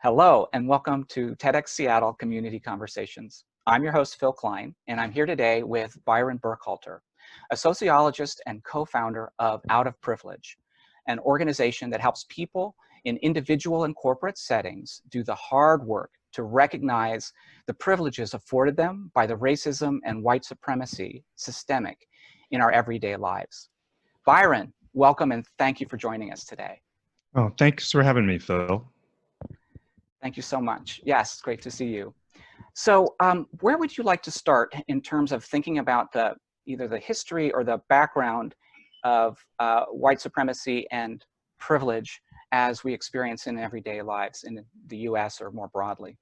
Hello, and welcome to TEDx Seattle Community Conversations. I'm your host, Phil Klein, and I'm here today with Byron Burkhalter, a sociologist and co-founder of Out of Privilege, an organization that helps people in individual and corporate settings do the hard work to recognize the privileges afforded them by the racism and white supremacy systemic in our everyday lives. Byron, welcome and thank you for joining us today. Oh, thanks for having me, Phil. Thank you so much. Yes, it's great to see you. So where would you like to start in terms of thinking about either the history or the background of white supremacy and privilege as we experience in everyday lives in the US or more broadly?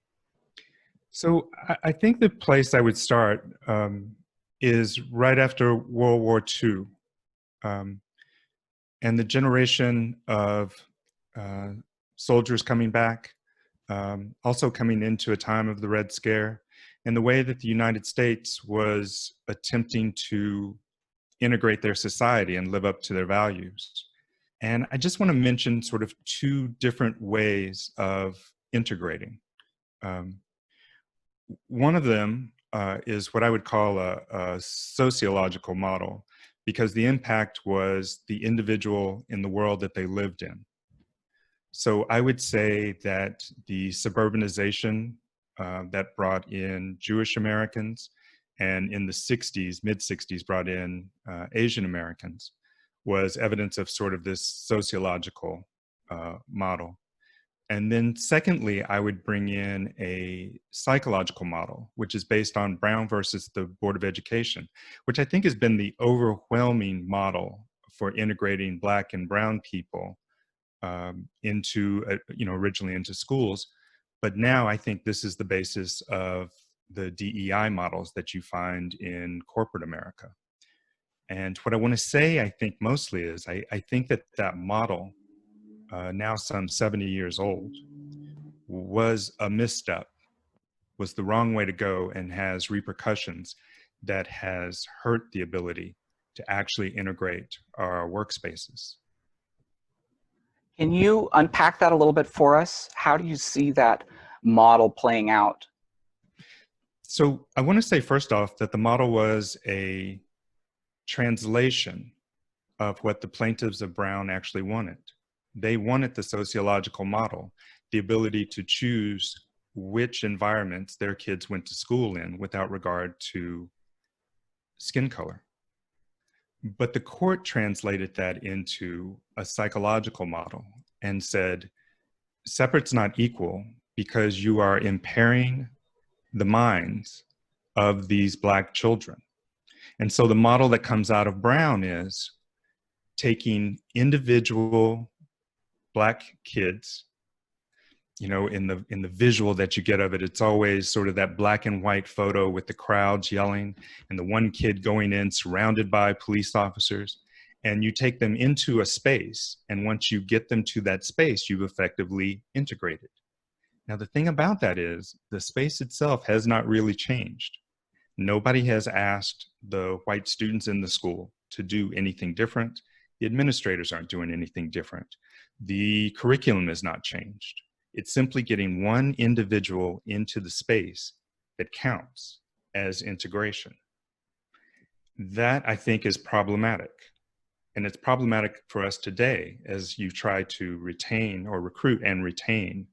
So I think the place I would start is right after World War II, and the generation of soldiers coming back, also coming into a time of the Red Scare, and the way that the United States was attempting to integrate their society and live up to their values. And I just want to mention sort of two different ways of integrating. One of them is what I would call a sociological model, because the impact was the individual in the world that they lived in. So I would say that the suburbanization that brought in Jewish Americans, and in the 60s, mid-60s, brought in Asian Americans, was evidence of sort of this sociological model. And then secondly, I would bring in a psychological model, which is based on Brown versus the Board of Education, which I think has been the overwhelming model for integrating Black and Brown people into, originally into schools. But now I think this is the basis of the DEI models that you find in corporate America. And what I want to say, I think mostly is, I think that that model, now some 70 years old, was a misstep, was the wrong way to go, and has repercussions that has hurt the ability to actually integrate our workspaces. Can you unpack that a little bit for us? How do you see that model playing out? So I want to say first off that the model was a translation of what the plaintiffs of Brown actually wanted. They wanted the sociological model, the ability to choose which environments their kids went to school in without regard to skin color. But the court translated that into a psychological model and said, separate's not equal because you are impairing the minds of these Black children. And so the model that comes out of Brown is taking individual Black kids, in the visual that you get of it, it's always sort of that black and white photo with the crowds yelling and the one kid going in surrounded by police officers, and you take them into a space, and once you get them to that space, you've effectively integrated. Now, the thing about that is the space itself has not really changed. Nobody has asked the white students in the school to do anything different. The administrators aren't doing anything different. The curriculum has not changed. It's simply getting one individual into the space that counts as integration. That, I think, is problematic. And it's problematic for us today as you try to retain or recruit and retain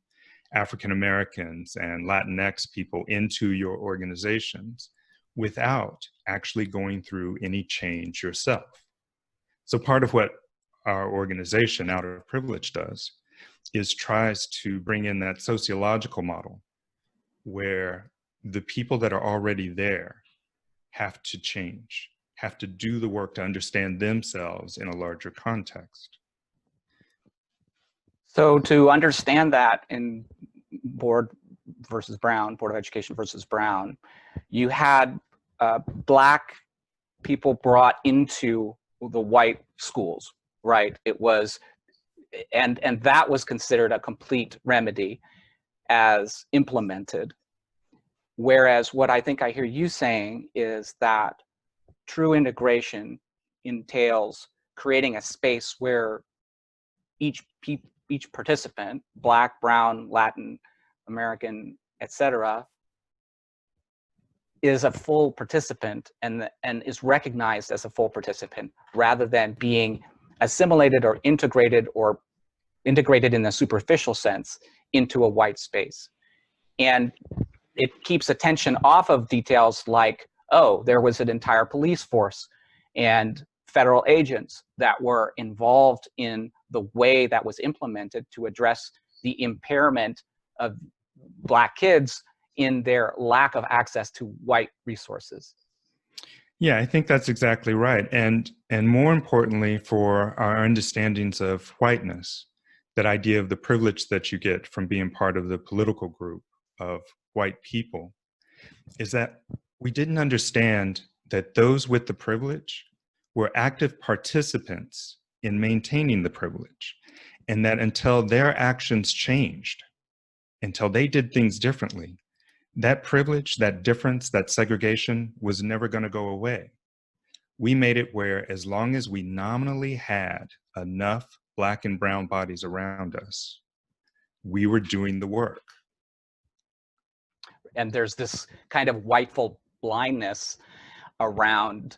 African Americans and Latinx people into your organizations without actually going through any change yourself. So part of what our organization, Out of Privilege, does is tries to bring in that sociological model where the people that are already there have to change, have to do the work to understand themselves in a larger context. So to understand that in Board versus Brown, Board of Education versus Brown, you had Black people brought into the white schools, right? It was, and that was considered a complete remedy as implemented. Whereas what I think I hear you saying is that true integration entails creating a space where each participant, Black, Brown, Latin, American, etc., is a full participant and is recognized as a full participant rather than being assimilated or integrated in a superficial sense into a white space. And it keeps attention off of details like, oh, there was an entire police force and federal agents that were involved in the way that was implemented to address the impairment of Black kids in their lack of access to white resources. Yeah, I think that's exactly right. And more importantly, for our understandings of whiteness, that idea of the privilege that you get from being part of the political group of white people, is that we didn't understand that those with the privilege were active participants in maintaining the privilege, and that until their actions changed, until they did things differently, that privilege, that difference, that segregation was never going to go away. We made it where as long as we nominally had enough Black and brown bodies around us, we were doing the work. And there's this kind of whiteful blindness around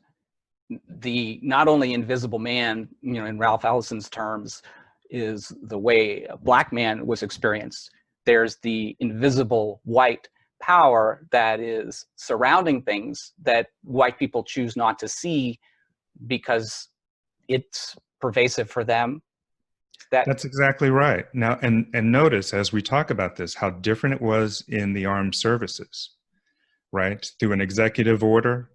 the not only invisible man, in Ralph Ellison's terms, is the way a Black man was experienced. There's the invisible white power that is surrounding things that white people choose not to see because it's pervasive for them. That's exactly right. Now, and notice as we talk about this, how different it was in the armed services, right? Through an executive order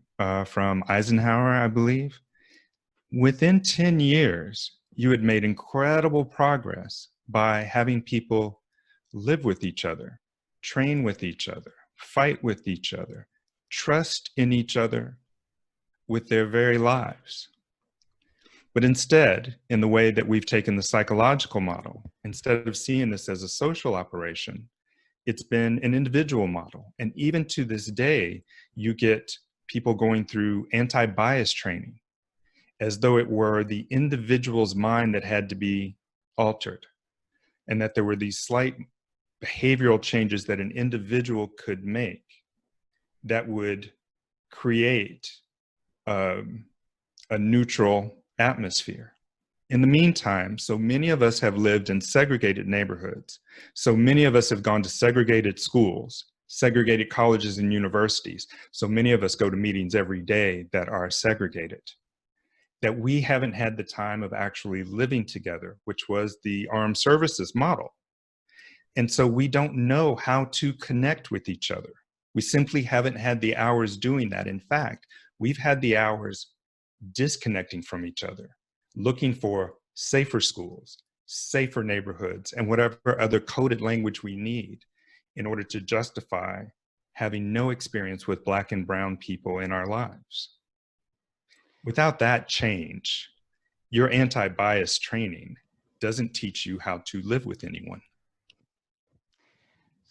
from Eisenhower, I believe. Within 10 years, you had made incredible progress by having people live with each other, train with each other, fight with each other, trust in each other with their very lives. But instead, in the way that we've taken the psychological model, instead of seeing this as a social operation, it's been an individual model. And even to this day, you get people going through anti-bias training as though it were the individual's mind that had to be altered, and that there were these slight behavioral changes that an individual could make that would create a neutral atmosphere. In the meantime, so many of us have lived in segregated neighborhoods. So many of us have gone to segregated schools, segregated colleges and universities. So many of us go to meetings every day that are segregated, that we haven't had the time of actually living together, which was the armed services model. And so we don't know how to connect with each other. We simply haven't had the hours doing that. In fact, we've had the hours disconnecting from each other, looking for safer schools, safer neighborhoods, and whatever other coded language we need in order to justify having no experience with Black and brown people in our lives. Without that change, your anti-bias training doesn't teach you how to live with anyone.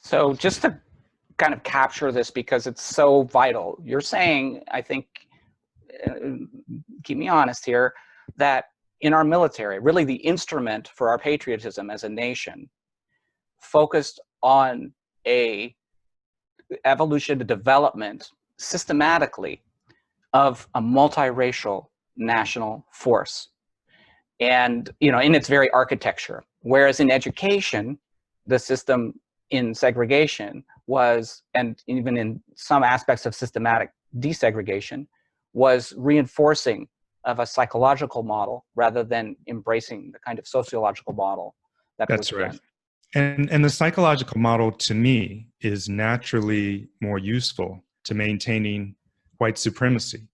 So just to kind of capture this, because it's so vital, you're saying, I think, keep me honest here, that in our military, really the instrument for our patriotism as a nation focused on a evolution to development systematically of a multiracial national force, and in its very architecture. Whereas in education, the system in segregation was, and even in some aspects of systematic desegregation, was reinforcing of a psychological model rather than embracing the kind of sociological model That's right. And the psychological model, to me, is naturally more useful to maintaining white supremacy.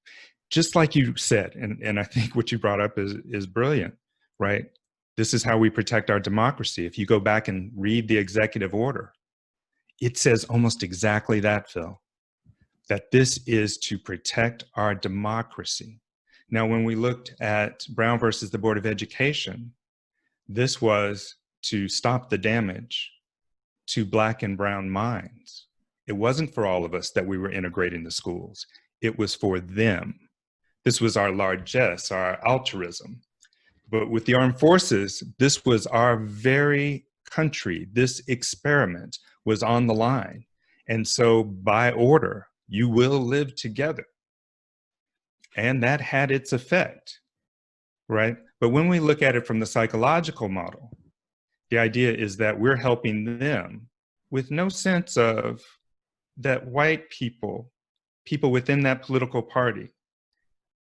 Just like you said, and I think what you brought up is brilliant, right? This is how we protect our democracy. If you go back and read the executive order, it says almost exactly that, Phil, that this is to protect our democracy. Now, when we looked at Brown versus the Board of Education, this was to stop the damage to Black and brown minds. It wasn't for all of us that we were integrating the schools. It was for them. This was our largesse, our altruism. But with the armed forces, this was our very country, this experiment. was on the line. And so by order, you will live together. And that had its effect, right? But when we look at it from the psychological model, the idea is that we're helping them with no sense of that white people, people within that political party,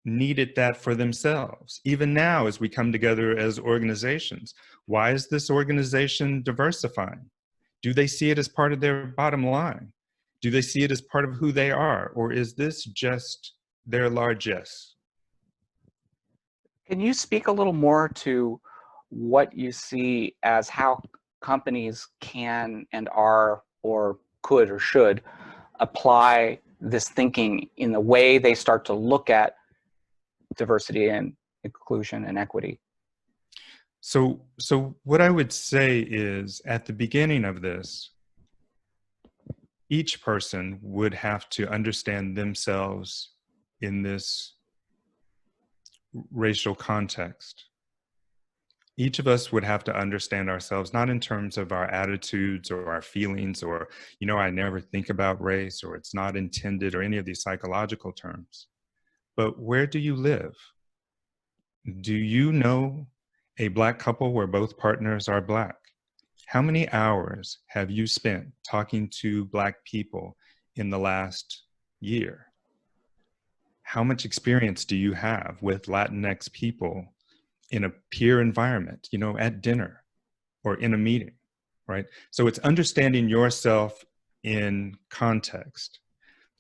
needed that for themselves. Even now, as we come together as organizations, why is this organization diversifying? Do they see it as part of their bottom line? Do they see it as part of who they are? Or is this just their largesse? Can you speak a little more to what you see as how companies can and are or could or should apply this thinking in the way they start to look at diversity and inclusion and equity? So what I would say is at the beginning of this, each person would have to understand themselves in this racial context. Each of us would have to understand ourselves, not in terms of our attitudes or our feelings or, I never think about race or it's not intended or any of these psychological terms. But where do you live? Do you know a Black couple where both partners are Black? How many hours have you spent talking to Black people in the last year? How much experience do you have with Latinx people in a peer environment, at dinner or in a meeting, right? So it's understanding yourself in context.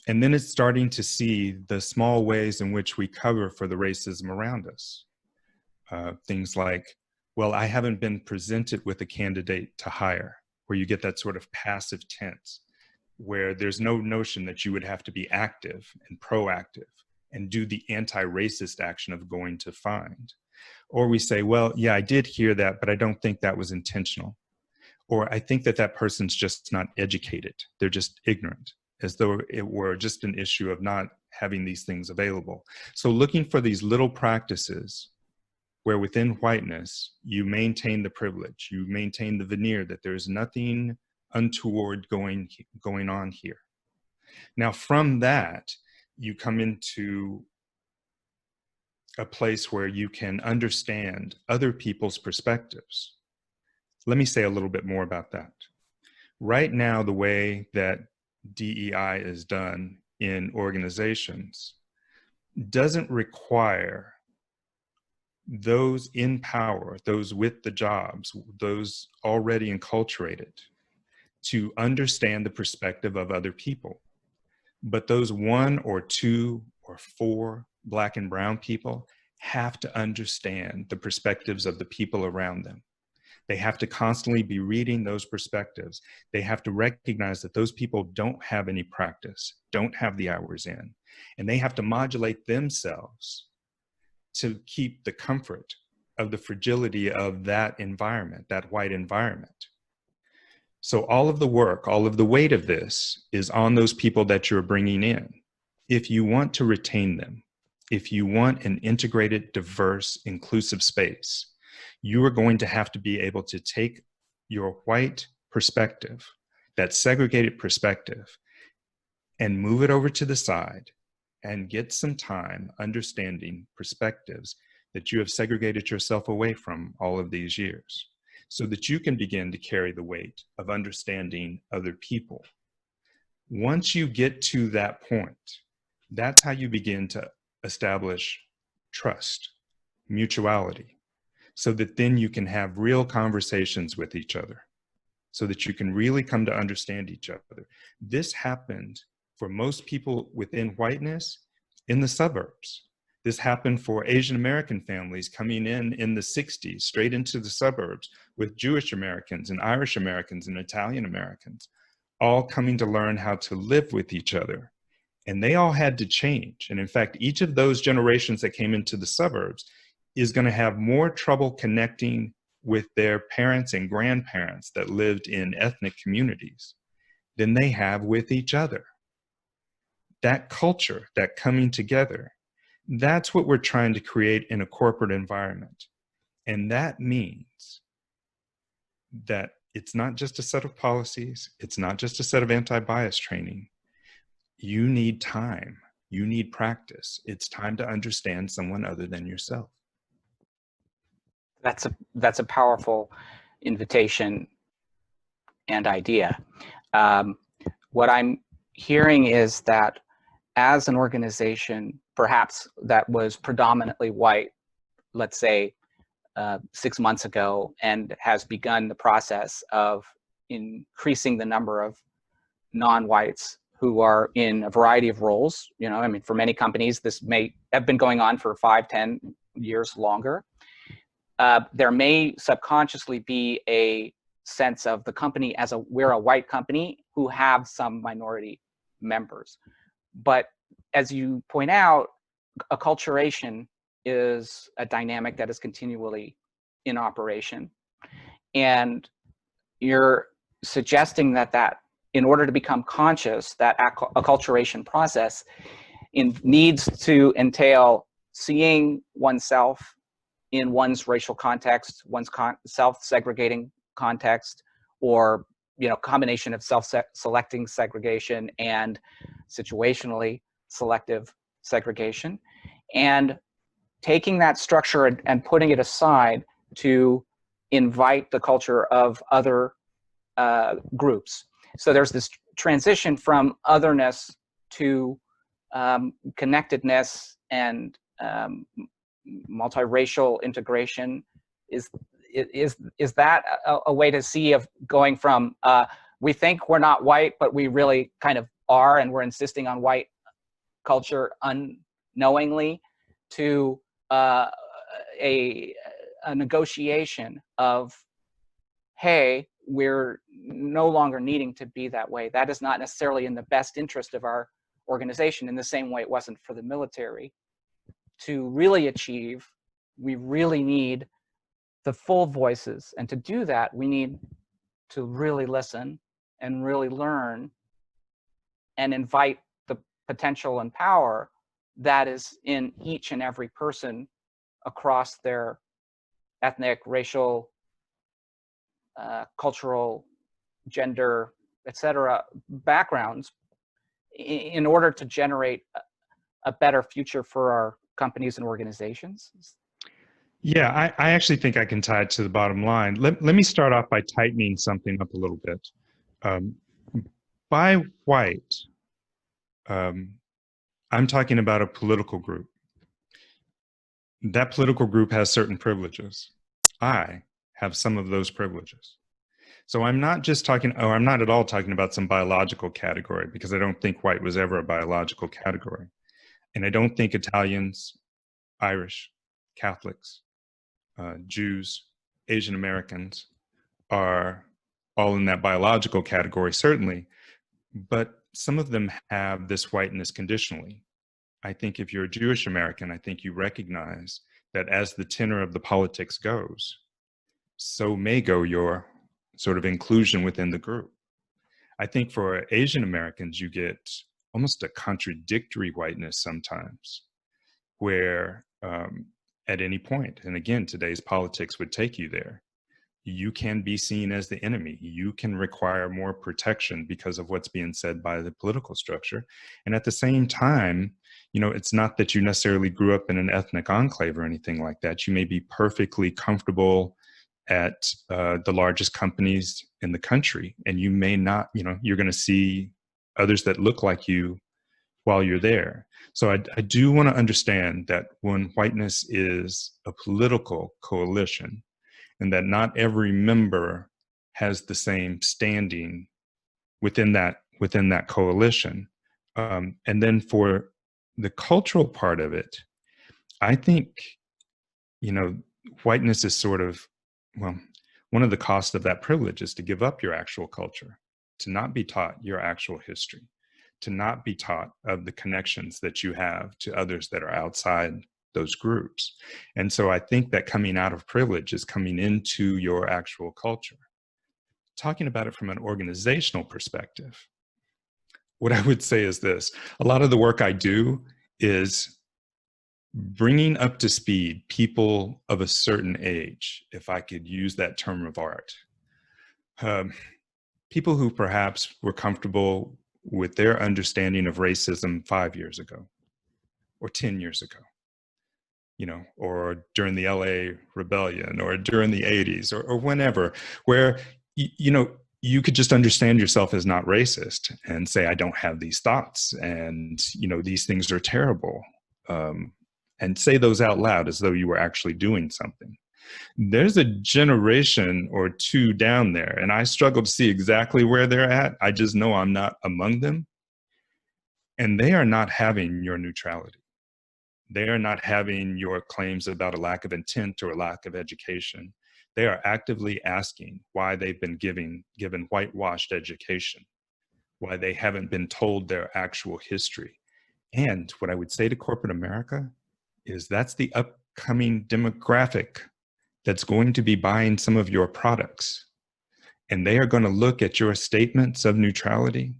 And then it's starting to see the small ways in which we cover for the racism around us. Things like, well, I haven't been presented with a candidate to hire, where you get that sort of passive tense, where there's no notion that you would have to be active and proactive and do the anti-racist action of going to find. Or we say, well, yeah, I did hear that, but I don't think that was intentional. Or I think that that person's just not educated. They're just ignorant, as though it were just an issue of not having these things available. So looking for these little practices where within whiteness, you maintain the privilege, you maintain the veneer that there's nothing untoward going on here. Now, from that, you come into a place where you can understand other people's perspectives. Let me say a little bit more about that. Right now, the way that DEI is done in organizations doesn't require those in power, those with the jobs, those already enculturated, to understand the perspective of other people. But those 1 or 2 or 4 Black and brown people have to understand the perspectives of the people around them. They have to constantly be reading those perspectives. They have to recognize that those people don't have any practice, don't have the hours in, and they have to modulate themselves to keep the comfort of the fragility of that environment, that white environment. So all of the work, all of the weight of this is on those people that you're bringing in. If you want to retain them, if you want an integrated, diverse, inclusive space, you are going to have to be able to take your white perspective, that segregated perspective, and move it over to the side and get some time understanding perspectives that you have segregated yourself away from all of these years, so that you can begin to carry the weight of understanding other people. Once you get to that point, that's how you begin to establish trust, mutuality, so that then you can have real conversations with each other, so that you can really come to understand each other. This happened for most people within whiteness in the suburbs. This happened for Asian American families coming in the 60s, straight into the suburbs with Jewish Americans and Irish Americans and Italian Americans, all coming to learn how to live with each other. And they all had to change. And in fact, each of those generations that came into the suburbs is going to have more trouble connecting with their parents and grandparents that lived in ethnic communities than they have with each other. That culture, that coming together, that's what we're trying to create in a corporate environment. And that means that it's not just a set of policies. It's not just a set of anti-bias training. You need time. You need practice. It's time to understand someone other than yourself. That's a powerful invitation and idea. What I'm hearing is that as an organization, perhaps that was predominantly white, let's say 6 months ago, and has begun the process of increasing the number of non-whites who are in a variety of roles. You know, I mean, for many companies, this may have been going on for 5, 10 years longer. There may subconsciously be a sense of the company as we're a white company who have some minority members. But as you point out, acculturation is a dynamic that is continually in operation. And you're suggesting that in order to become conscious, that acculturation process needs to entail seeing oneself in one's racial context, one's self-segregating context, or combination of self-selecting segregation and situationally selective segregation, and taking that structure and putting it aside to invite the culture of other groups. So there's this transition from otherness to connectedness and multiracial integration. Is that a way to see of going from we think we're not white, but we really kind of are, and we're insisting on white culture unknowingly, to a negotiation of, hey, we're no longer needing to be that way. That is not necessarily in the best interest of our organization, in the same way it wasn't for the military. To really achieve, we really need the full voices. And to do that, we need to really listen and really learn and invite the potential and power that is in each and every person across their ethnic, racial, cultural, gender, etc. backgrounds, in order to generate a better future for our companies and organizations? Yeah, I actually think I can tie it to the bottom line. Let me start off by tightening something up a little bit. By white, I'm talking about a political group. That political group has certain privileges. I have some of those privileges. So I'm not just talking, or I'm not at all talking about some biological category, because I don't think white was ever a biological category. And I don't think Italians, Irish, Catholics, Jews, Asian Americans are all in that biological category, certainly. But some of them have this whiteness conditionally. I think if you're a Jewish American, I think you recognize that as the tenor of the politics goes, so may go your sort of inclusion within the group. I think for Asian Americans, you get almost a contradictory whiteness sometimes, where at any point, and again, today's politics would take you there, you can be seen as the enemy. You can require more protection because of what's being said by the political structure. And at the same time, it's not that you necessarily grew up in an ethnic enclave or anything like that. You may be perfectly comfortable at the largest companies in the country, and you may not, you're going to see others that look like you while you're there. So I do want to understand that when whiteness is a political coalition, and that not every member has the same standing within that coalition. And then for the cultural part of it, I think, whiteness is sort of, one of the costs of that privilege is to give up your actual culture, to not be taught your actual history, to not be taught of the connections that you have to others that are outside those groups. And so I think that coming out of privilege is coming into your actual culture. Talking about it from an organizational perspective, what I would say is this: a lot of the work I do is bringing up to speed people of a certain age, if I could use that term of art, um, people who perhaps were comfortable with their understanding of racism 5 years ago or 10 years ago, you know, or during the LA rebellion or during the 80s or whenever, where, you know, you could just understand yourself as not racist and say, I don't have these thoughts and, you know, these things are terrible. And say those out loud as though you were actually doing something. There's a generation or two down there, and I struggle to see exactly where they're at. I just know I'm not among them. And they are not having your neutrality. They are not having your claims about a lack of intent or a lack of education. They are actively asking why they've been given whitewashed education, why they haven't been told their actual history. And what I would say to corporate America is that's the upcoming demographic that's going to be buying some of your products. And they are going to look at your statements of neutrality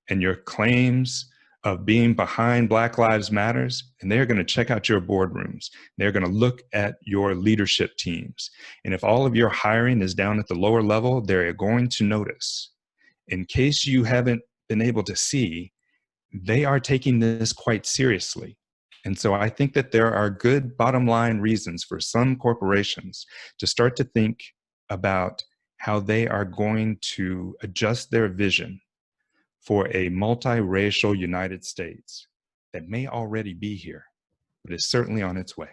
and your claims of being behind Black Lives Matters, and they're going to check out your boardrooms. They're going to look at your leadership teams. And if all of your hiring is down at the lower level, they're going to notice. In case you haven't been able to see, they are taking this quite seriously. And so I think that there are good bottom line reasons for some corporations to start to think about how they are going to adjust their vision for a multiracial United States that may already be here, but is certainly on its way.